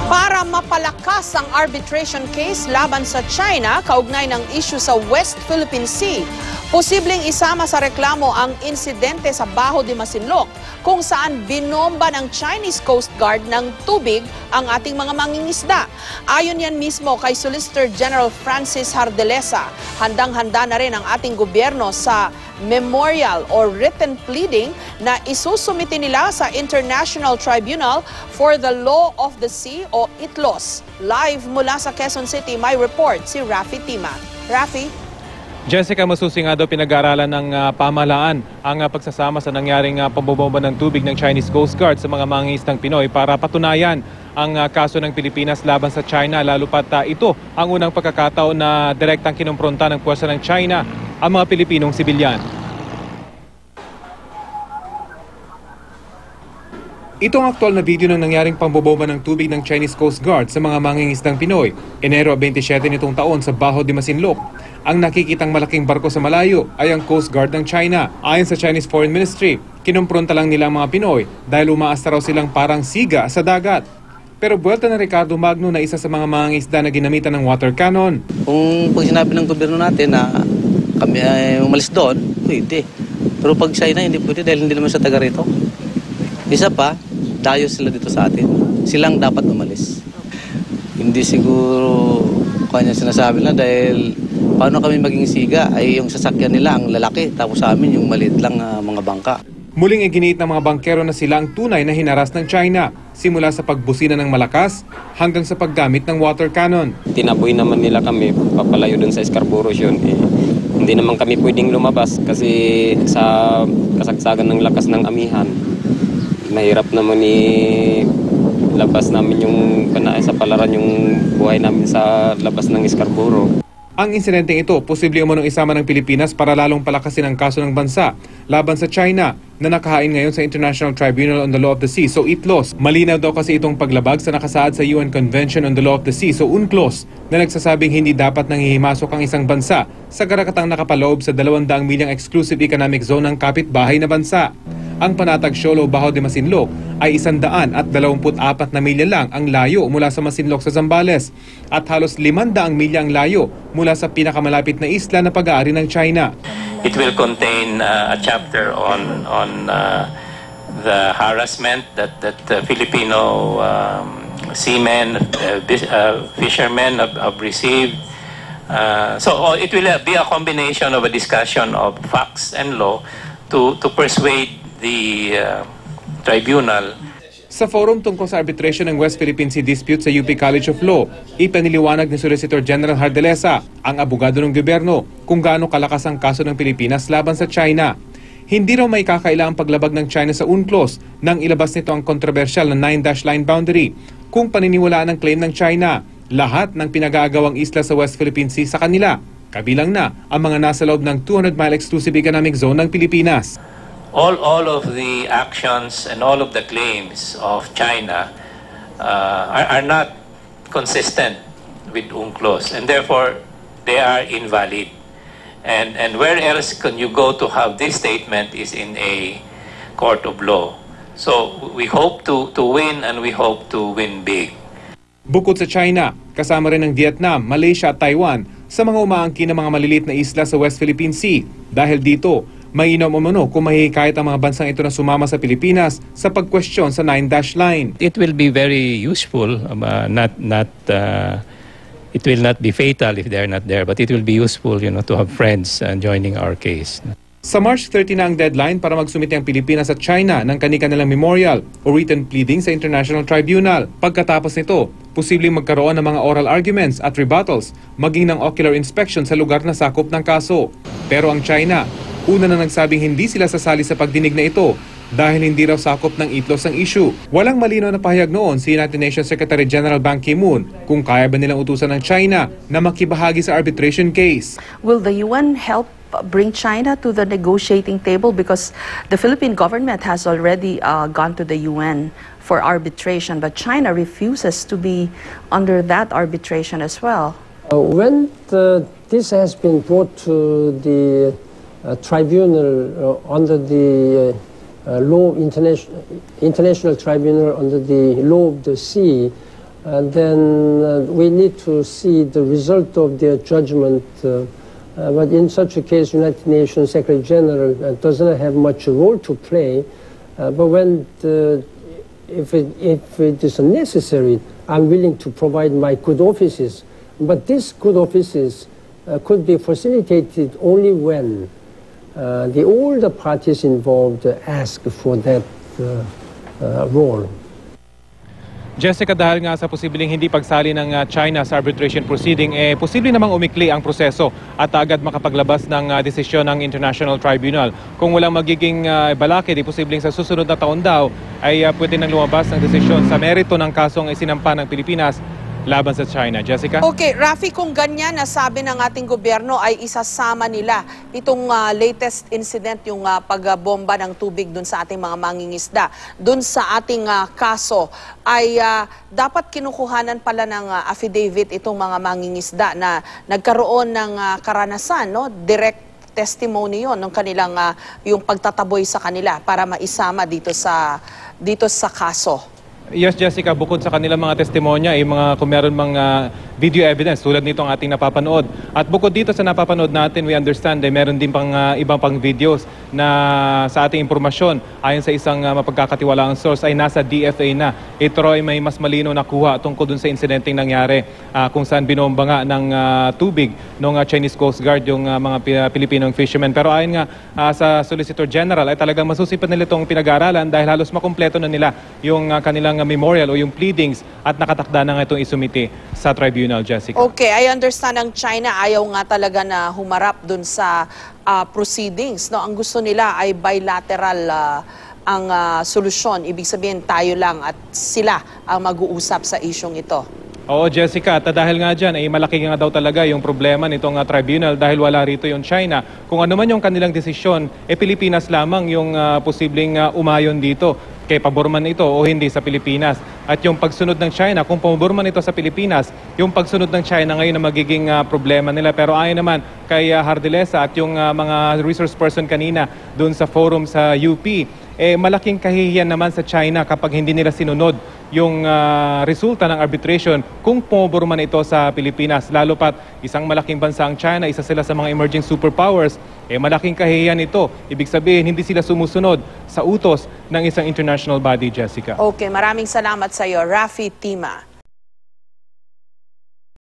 Para mapalakas ang arbitration case laban sa China kaugnay ng issue sa West Philippine Sea, posibleng isama sa reklamo ang insidente sa Baho de Masinloc kung saan binomba ng Chinese Coast Guard ng tubig ang ating mga mangingisda. Ayon yan mismo kay Solicitor General Francis Hardelesa, handang-handa na rin ang ating gobyerno sa memorial or written pleading na isusumite nila sa International Tribunal for the Law of the Sea o ITLOS. Live mula sa Quezon City, may report si Rafi Tima. Rafi? Jessica, masusing nga daw pinag-aaralan ng pamahalaan ang pagsasama sa nangyaring pambobomba ng tubig ng Chinese Coast Guard sa mga mangingisdang Pinoy para patunayan ang kaso ng Pilipinas laban sa China, lalo pat ito ang unang pagkakataon na direktang kinumpronta ng puwersa ng China ang mga Pilipinong sibilyan. Ito ang aktual na video ng nangyaring pambobomba ng tubig ng Chinese Coast Guard sa mga mangingisdang Pinoy, Enero 27 nitong taon sa Baho de Masinloc. Ang nakikitang malaking barko sa malayo ay ang Coast Guard ng China. Ayon sa Chinese Foreign Ministry, kinumpronta lang nila ang mga Pinoy dahil umaasta raw silang parang siga sa dagat. Pero buwelta na Ricardo Magno na isa sa mga mangingisda na ginamitan ng water cannon. Kung pag sinabi ng gobyerno natin na kami ay umalis doon, pwede. Pero pag China hindi pwede dahil hindi naman sa taga rito. Isa pa, dayo sila dito sa atin. Silang dapat umalis. Hindi siguro kanya sinasabi na dahil paano kami maging siga ay yung sasakyan nila ang lalaki tapos sa amin yung maliit lang mga bangka. Muling iginiit ng mga bangkero na sila ang tunay na hinaras ng China, simula sa pagbusina ng malakas hanggang sa paggamit ng water cannon. Tinaboy naman nila kami papalayo dun sa Scarborough yun. Hindi naman kami pwedeng lumabas kasi sa kasagsagan ng lakas ng amihan. Mahirap naman labas namin yung sa palaran yung buhay namin sa labas ng Scarborough. Ang insidenteng ito, posible umanong isama ng Pilipinas para lalong palakasin ang kaso ng bansa laban sa China na nakahain ngayon sa International Tribunal on the Law of the Sea, so ITLOS. Malinaw daw kasi itong paglabag sa nakasaad sa UN Convention on the Law of the Sea, so UNCLOS, na nagsasabing hindi dapat nanghihimasok ang isang bansa sa karagatang nakapaloob sa 200 milyang exclusive economic zone ng kapitbahay na bansa. Ang panatag Siolo, Baho de Masinloc ay 124 na milya lang ang layo mula sa Masinloc sa Zambales at halos 500 milya ang layo mula sa pinakamalapit na isla na pag-aari ng China. It will contain a chapter on the harassment that Filipino seamen, fishermen have received. So it will be a combination of a discussion of facts and law to persuade the tribunal. Sa forum tungkol sa arbitration ng West Philippine Sea dispute sa UP College of Law, ipiniliwanag ni Solicitor General Hardelesa, ang abogado ng gobyerno, kung gaano kalakas ang kaso ng Pilipinas laban sa China. Hindi raw may kakaila ang paglabag ng China sa UNCLOS nang ilabas nito ang kontrobersyal na 9-dash line boundary. Kung paniniwalaan ang claim ng China, lahat ng pinag-aagawang isla sa West Philippine Sea sa kanila, kabilang na ang mga nasa loob ng 200-mile exclusive economic zone ng Pilipinas. All of the actions and all of the claims of China are not consistent with UNCLOS, and therefore they are invalid. And where else can you go to have this statement is in a court of law. So we hope to win, and we hope to win big. Bukod sa China, kasama rin ng Vietnam, Malaysia at Taiwan sa mga umaangkin na mga maliliit na isla sa West Philippine Sea. Dahil dito, mainam umano kung mahihikayat ang mga bansang ito na sumama sa Pilipinas sa pagkwestiyon sa 9-dash line. It will be very useful, it will not be fatal if they're not there, but it will be useful, to have friends joining our case. Sa March 30 na ang deadline para magsumite ang Pilipinas at China ng kani-kanilang memorial o written pleading sa International Tribunal. Pagkatapos nito, posibleng magkaroon ng mga oral arguments at rebuttals, maging ng ocular inspection sa lugar na sakop ng kaso. Pero ang China, una na nagsabing hindi sila sasali sa pagdinig na ito dahil hindi raw sakop ng ITLOS ang issue. Walang malinaw na pahayag noon si United Nations Secretary General Ban Ki-moon kung kaya ba nilang utusan ng China na makibahagi sa arbitration case. Will the UN help bring China to the negotiating table? Because the Philippine government has already gone to the UN for arbitration, but China refuses to be under that arbitration as well. When this has been brought to the tribunal under the international tribunal under the law of the sea, then we need to see the result of their judgment. But in such a case, United Nations Secretary General doesn't have much role to play. But when if it is necessary, I'm willing to provide my good offices. But these good offices could be facilitated only when all the parties involved ask for that role. Jessica, dahil nga sa posibleng hindi pagsali ng China sa arbitration proceeding, posible namang umikli ang proseso at agad makapaglabas ng desisyon ng International Tribunal. Kung walang magiging balakid, posibleng sa susunod na taon daw ay pwede nang lumabas ng desisyon sa merito ng kasong isinampa ng Pilipinas laban sa China. Jessica? Okay, Rafi, kung ganyan nasabi ng ating gobyerno ay isasama nila itong latest incident, yung pagbomba ng tubig dun sa ating mga mangingisda, dun sa ating kaso, ay dapat kinukuhanan pala ng affidavit itong mga mangingisda na nagkaroon ng karanasan, no? Direct testimony yon ng kanilang yung pagtataboy sa kanila para maisama dito sa kaso. Yes, Jessica, bukod sa kanilang mga testimonya, kung meron mga video evidence tulad nito ang ating napapanood. At bukod dito sa napapanood natin, we understand meron din pang ibang pang videos na sa ating impormasyon, ayon sa isang mapagkakatiwalaang source, ay nasa DFA na. Ito ay may mas malino na kuha tungkol dun sa insidenteng nangyari kung saan binomba nga ng tubig ng Chinese Coast Guard yung mga Pilipinong fishermen. Pero ayon nga sa Solicitor General, ay talagang masusipan nila itong pinag-aaralan dahil halos makumpleto na nila yung kanilang memorial o yung pleadings at nakatakda na nga itong isumite sa tribunal, Jessica. Okay, I understand ang China ayaw nga talaga na humarap dun sa proceedings. No? Ang gusto nila ay bilateral ang solusyon. Ibig sabihin tayo lang at sila ang mag-uusap sa isyong ito. Oo, Jessica, at dahil nga dyan, malaki nga daw talaga yung problema nitong tribunal dahil wala rito yung China. Kung ano man yung kanilang desisyon, Pilipinas lamang yung posibleng umayon dito. Kay pabor man ito o hindi sa Pilipinas. At yung pagsunod ng China, kung pabor man ito sa Pilipinas, yung pagsunod ng China ngayon na magiging problema nila. Pero ayon naman kay Hardilesa at yung mga resource person kanina doon sa forum sa UP, malaking kahihiyan naman sa China kapag hindi nila sinunod yung resulta ng arbitration kung pumabor man ito sa Pilipinas. Lalo pat isang malaking bansa ang China, isa sila sa mga emerging superpowers, malaking kahihiyan ito. Ibig sabihin, hindi sila sumusunod sa utos ng isang international body, Jessica. Okay, maraming salamat sa iyo, Rafi Tima.